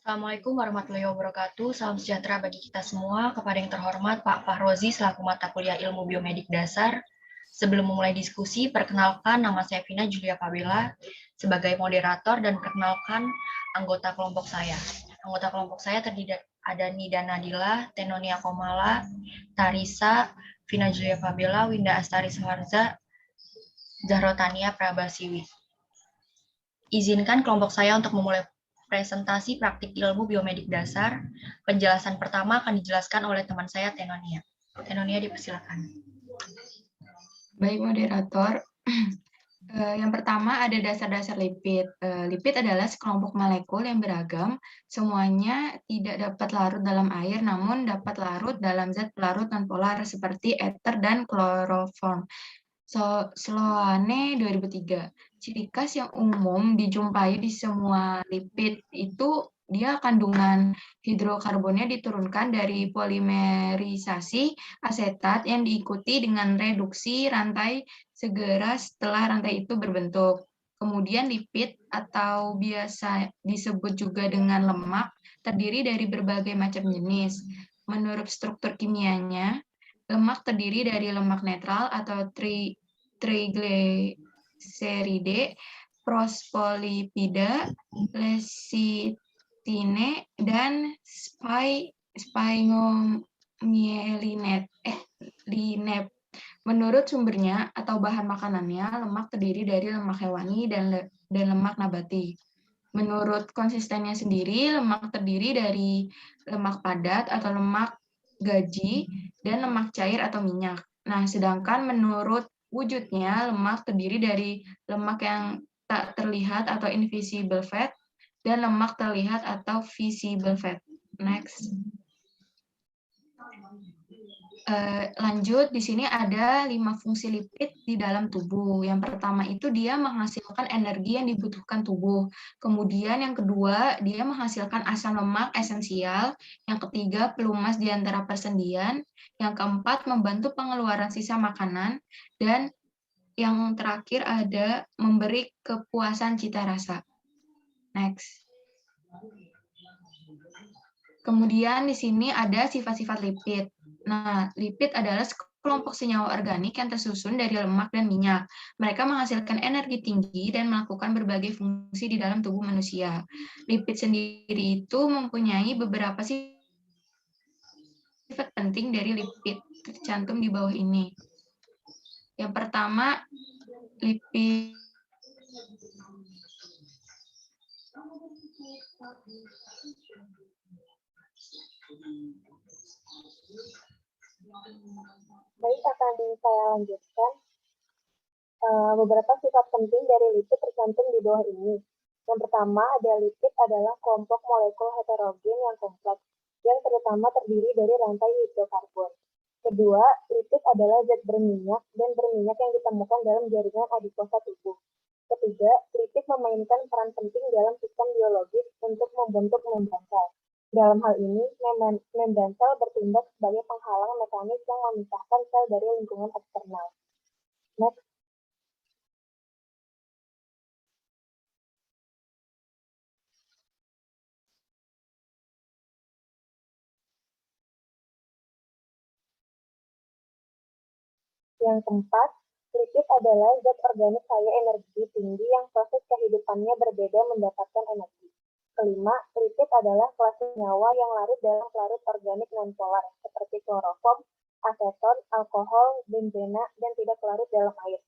Assalamualaikum warahmatullahi wabarakatuh. Salam sejahtera bagi kita semua. Kepada yang terhormat Pak Fahrozi selaku mata kuliah Ilmu Biomedik Dasar. Sebelum memulai diskusi, perkenalkan nama saya Vina Julia Fabela sebagai moderator dan perkenalkan anggota kelompok saya. Anggota kelompok saya terdiri ada Nida Nadila, Tenonia Komala, Tarisa, Vina Julia Fabela, Winda Astari Saharza, Zahrotania Prabasiwi. Izinkan kelompok saya untuk memulai presentasi praktik ilmu biomedik dasar. Penjelasan pertama akan dijelaskan oleh teman saya, Tenonia. Tenonia, dipersilakan. Baik, moderator. Yang pertama ada dasar-dasar lipid. Lipid adalah sekelompok molekul yang beragam. Semuanya tidak dapat larut dalam air, namun dapat larut dalam zat pelarut nonpolar seperti ether dan kloroform. Sloane 2003. Ciri khas yang umum dijumpai di semua lipid itu dia kandungan hidrokarbonnya diturunkan dari polimerisasi asetat yang diikuti dengan reduksi rantai segera setelah rantai itu berbentuk. Kemudian lipid atau biasa disebut juga dengan lemak terdiri dari berbagai macam jenis. Menurut struktur kimianya, lemak terdiri dari lemak netral atau trigliseride, fosfolipida, lesitine, dan sphingomyelinate. Menurut sumbernya atau bahan makanannya, lemak terdiri dari lemak hewani dan lemak nabati. Menurut konsistennya sendiri, lemak terdiri dari lemak padat atau lemak gaji dan lemak cair atau minyak. Nah, sedangkan menurut wujudnya, lemak terdiri dari lemak yang tak terlihat atau invisible fat dan lemak terlihat atau visible fat. Next. Lanjut, di sini ada 5 fungsi lipid di dalam tubuh. Yang pertama itu dia menghasilkan energi yang dibutuhkan tubuh. Kemudian yang kedua, dia menghasilkan asam lemak esensial. Yang ketiga, pelumas di antara persendian. Yang keempat, membantu pengeluaran sisa makanan. Dan yang terakhir ada memberi kepuasan cita rasa. Next. Kemudian di sini ada sifat-sifat lipid. Nah, lipid adalah kelompok senyawa organik yang tersusun dari lemak dan minyak. Mereka menghasilkan energi tinggi dan melakukan berbagai fungsi di dalam tubuh manusia. Lipid sendiri itu mempunyai beberapa sifat penting dari lipid tercantum di bawah ini. Yang pertama, lipid Baik, akan saya lanjutkan. Beberapa sifat penting dari lipid tercantum di bawah ini. Yang pertama, ada lipid adalah kelompok molekul heterogen yang kompleks, yang terutama terdiri dari rantai hidrokarbon. Kedua, lipid adalah zat berminyak dan berminyak yang ditemukan dalam jaringan adipose tubuh. Ketiga, lipid memainkan peran penting dalam sistem biologis untuk membentuk membran sel. Dalam hal ini, membran sel bertindak sebagai penghalang mekanis yang memisahkan sel dari lingkungan eksternal. Next. Yang keempat, lipid adalah zat organik kaya energi tinggi yang proses kehidupannya berbeda mendapatkan energi. Kelima, lipid adalah kelas senyawa yang larut dalam pelarut organik nonpolar seperti kloroform, aseton, alkohol, benzena, dan tidak larut dalam air.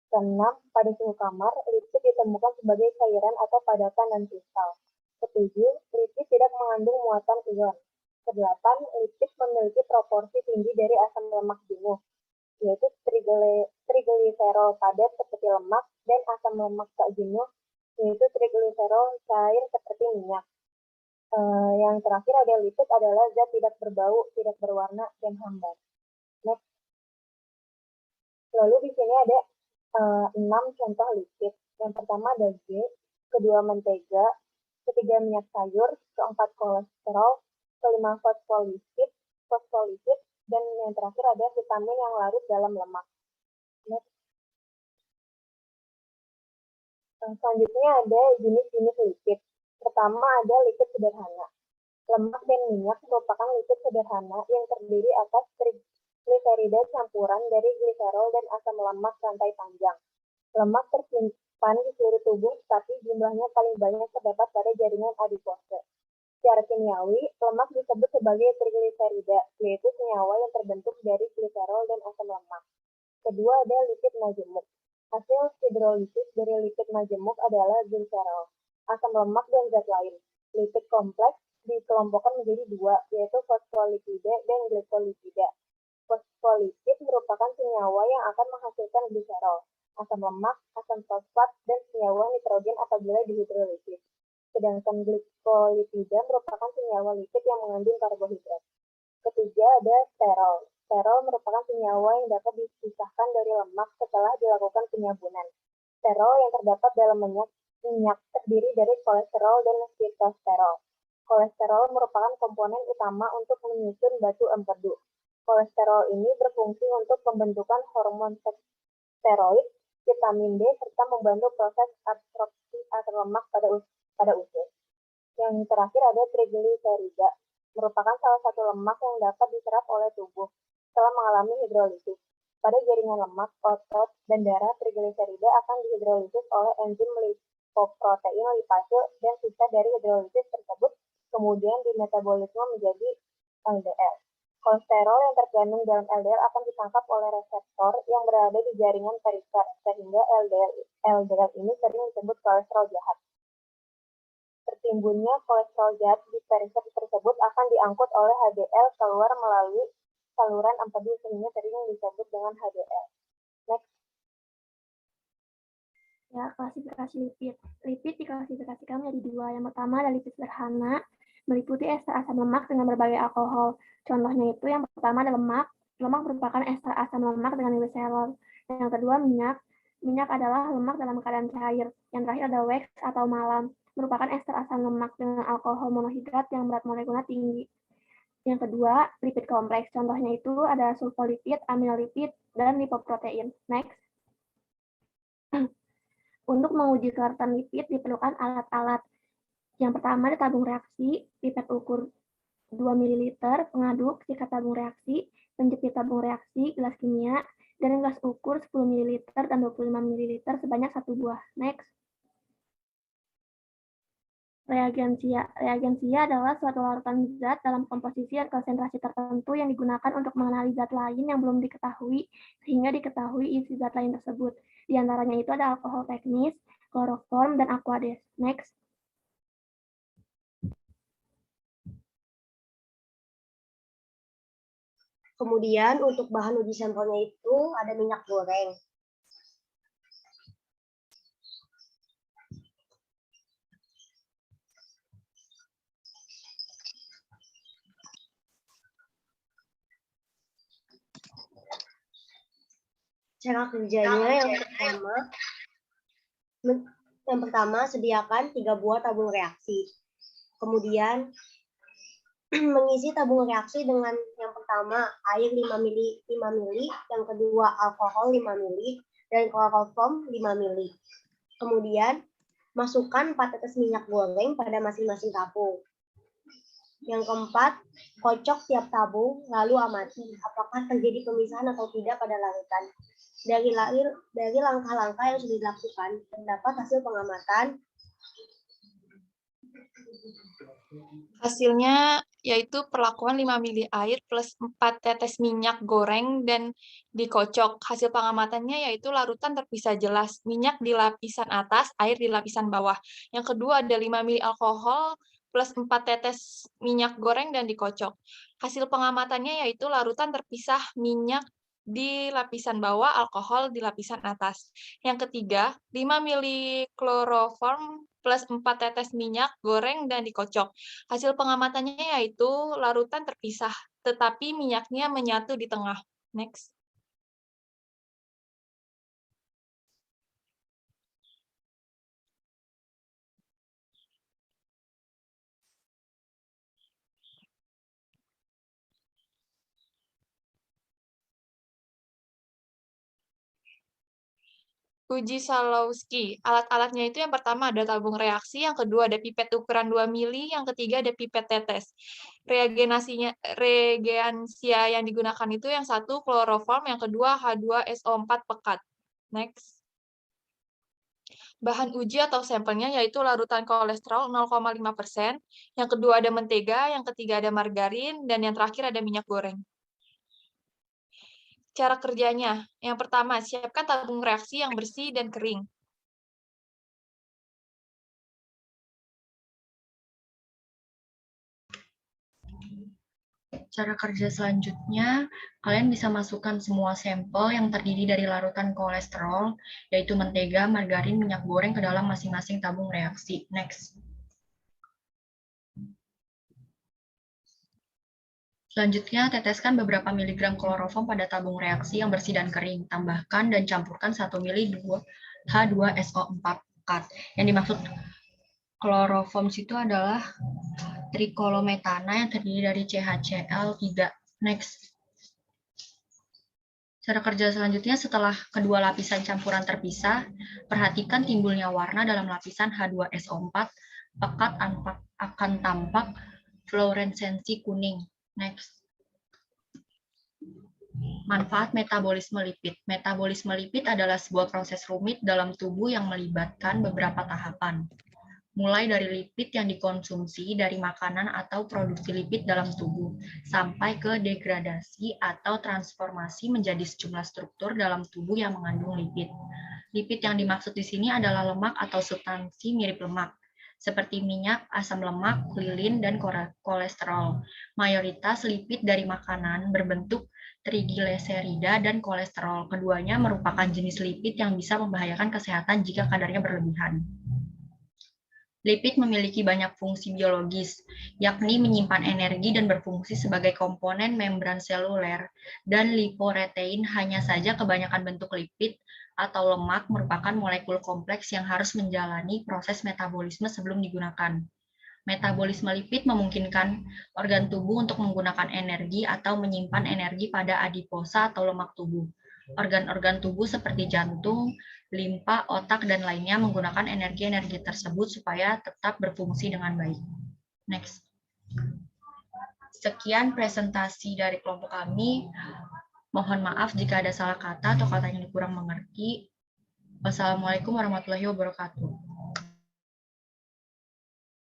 Keenam, pada suhu kamar, lipid ditemukan sebagai cairan atau padatan dan kristal. Ketujuh, lipid tidak mengandung muatan ion. Kedelapan, lipid memiliki proporsi tinggi dari asam lemak jenuh, yaitu trigliserol padat seperti lemak dan asam lemak tak jenuh, yaitu trigliserol cair seperti minyak. Yang terakhir ada lipid adalah zat tidak berbau, tidak berwarna, dan hambar. Next. Lalu di sini ada 6 contoh lipid. Yang pertama ada G, kedua mentega, ketiga minyak sayur, keempat kolesterol, kelima fosfolipid, dan yang terakhir ada vitamin yang larut dalam lemak. Next. Selanjutnya ada jenis-jenis lipid. Pertama ada lipid sederhana. Lemak dan minyak merupakan lipid sederhana yang terdiri atas trigliserida campuran dari gliserol dan asam lemak rantai panjang. Lemak tersimpan di seluruh tubuh, tapi jumlahnya paling banyak terdapat pada jaringan adipose. Secara kimiawi, lemak disebut sebagai trigliserida, yaitu senyawa yang terbentuk dari gliserol dan asam lemak. Kedua ada lipid majemuk. Hasil hidrolisis dari lipid majemuk adalah gliserol, asam lemak, dan zat lain. Lipid kompleks dikelompokkan menjadi dua, yaitu fosfolipida dan glikolipida. Fosfolipid merupakan senyawa yang akan menghasilkan gliserol, asam lemak, asam fosfat, dan senyawa nitrogen apabila dihidrolisis. Sedangkan glikolipida merupakan senyawa lipid yang mengandung karbohidrat. Ketiga ada sterol. Sterol merupakan senyawa yang dapat dipisahkan dari lemak setelah dilakukan penyabunan. Sterol yang terdapat dalam minyak terdiri dari kolesterol dan fitosterol. Kolesterol merupakan komponen utama untuk menyusun batu empedu. Kolesterol ini berfungsi untuk pembentukan hormon steroid, vitamin D, serta membantu proses absorpsi asam lemak pada usus. Yang terakhir ada trigliserida, merupakan salah satu lemak yang dapat diserap oleh tubuh setelah mengalami hidrolisis. Pada jaringan lemak, otot, dan darah, trigliserida akan dihidrolisis oleh enzim lipoprotein lipase dan sisa dari hidrolisis tersebut kemudian dimetabolisme menjadi LDL. Kolesterol yang terkandung dalam LDL akan ditangkap oleh reseptor yang berada di jaringan perifer, sehingga LDL ini sering disebut kolesterol jahat. Tertimbunnya kolesterol jahat di perifer tersebut akan diangkut oleh HDL keluar melalui saluran empedu sehingga sering disebut dengan HDL. Next. Ya, klasifikasi lipid. Lipid diklasifikasikan menjadi dua. Yang pertama adalah lipid sederhana, meliputi ester asam lemak dengan berbagai alkohol. Contohnya itu yang pertama adalah lemak. Lemak merupakan ester asam lemak dengan gliserol. Yang kedua minyak. Minyak adalah lemak dalam keadaan cair. Yang terakhir adalah wax atau malam, merupakan ester asam lemak dengan alkohol monohidrat yang berat molekuler tinggi. Yang kedua, lipid kompleks. Contohnya itu ada sulfolipid, aminolipid, dan lipoprotein. Next. Untuk menguji kelekatan lipid diperlukan alat-alat. Yang pertama ada tabung reaksi, pipet ukur 2 ml, pengaduk, sikat tabung reaksi, penjepit tabung reaksi, gelas kimia, dan gelas ukur 10 ml dan 25 ml sebanyak 1 buah. Next. Reagensia. Reagensia adalah suatu larutan zat dalam komposisi dan konsentrasi tertentu yang digunakan untuk mengenali zat lain yang belum diketahui sehingga diketahui isi zat lain tersebut. Di antaranya itu ada alkohol teknis, kloroform, dan aqueous. Next. Kemudian untuk bahan uji sampelnya itu ada minyak goreng. Cara kerjanya yang pertama sediakan 3 buah tabung reaksi. Kemudian mengisi tabung reaksi dengan yang pertama air 5 ml, yang kedua alkohol 5 ml, dan kloroform 5 ml. Kemudian masukkan 4 tetes minyak goreng pada masing-masing tabung. Yang keempat, kocok tiap tabung lalu amati apakah terjadi pemisahan atau tidak pada larutan. Dari langkah-langkah yang sudah dilakukan, terdapat hasil pengamatan. Hasilnya yaitu perlakuan 5 ml air plus 4 tetes minyak goreng dan dikocok. Hasil pengamatannya yaitu larutan terpisah jelas, minyak di lapisan atas, air di lapisan bawah. Yang kedua ada 5 ml alkohol plus 4 tetes minyak goreng dan dikocok. Hasil pengamatannya yaitu larutan terpisah, minyak di lapisan bawah, alkohol di lapisan atas. Yang ketiga, 5 ml kloroform plus 4 tetes minyak goreng dan dikocok. Hasil pengamatannya yaitu larutan terpisah, tetapi minyaknya menyatu di tengah. Next. Uji Salowski. Alat-alatnya itu yang pertama ada tabung reaksi, yang kedua ada pipet ukuran 2 mili, yang ketiga ada pipet tetes. Reagensia yang digunakan itu yang satu kloroform, yang kedua H2SO4 pekat. Next. Bahan uji atau sampelnya yaitu larutan kolesterol 0,5%, yang kedua ada mentega, yang ketiga ada margarin, dan yang terakhir ada minyak goreng. Cara kerjanya, yang pertama, siapkan tabung reaksi yang bersih dan kering. Cara kerja selanjutnya, kalian bisa masukkan semua sampel yang terdiri dari larutan kolesterol, yaitu mentega, margarin, minyak goreng ke dalam masing-masing tabung reaksi. Next. Selanjutnya, teteskan beberapa miligram kloroform pada tabung reaksi yang bersih dan kering. Tambahkan dan campurkan 1 mili H2SO4 pekat. Yang dimaksud kloroform itu adalah trikolometana yang terdiri dari CHCl3. Next. Cara kerja selanjutnya, setelah kedua lapisan campuran terpisah, perhatikan timbulnya warna dalam lapisan H2SO4 pekat akan tampak fluoresensi kuning. Next. Manfaat metabolisme lipid. Metabolisme lipid adalah sebuah proses rumit dalam tubuh yang melibatkan beberapa tahapan. Mulai dari lipid yang dikonsumsi dari makanan atau produksi lipid dalam tubuh, sampai ke degradasi atau transformasi menjadi sejumlah struktur dalam tubuh yang mengandung lipid. Lipid yang dimaksud di sini adalah lemak atau substansi mirip lemak, seperti minyak, asam lemak, lilin, dan kolesterol. Mayoritas lipid dari makanan berbentuk trigliserida dan kolesterol. Keduanya merupakan jenis lipid yang bisa membahayakan kesehatan jika kadarnya berlebihan. Lipid memiliki banyak fungsi biologis, yakni menyimpan energi dan berfungsi sebagai komponen membran seluler, dan lipoprotein. Hanya saja kebanyakan bentuk lipid atau lemak merupakan molekul kompleks yang harus menjalani proses metabolisme sebelum digunakan. Metabolisme lipid memungkinkan organ tubuh untuk menggunakan energi atau menyimpan energi pada adiposa atau lemak tubuh. Organ-organ tubuh seperti jantung, limpa, otak, dan lainnya menggunakan energi-energi tersebut supaya tetap berfungsi dengan baik. Next. Sekian presentasi dari kelompok kami. Mohon maaf jika ada salah kata atau kata yang kurang mengerti. Wassalamualaikum warahmatullahi wabarakatuh.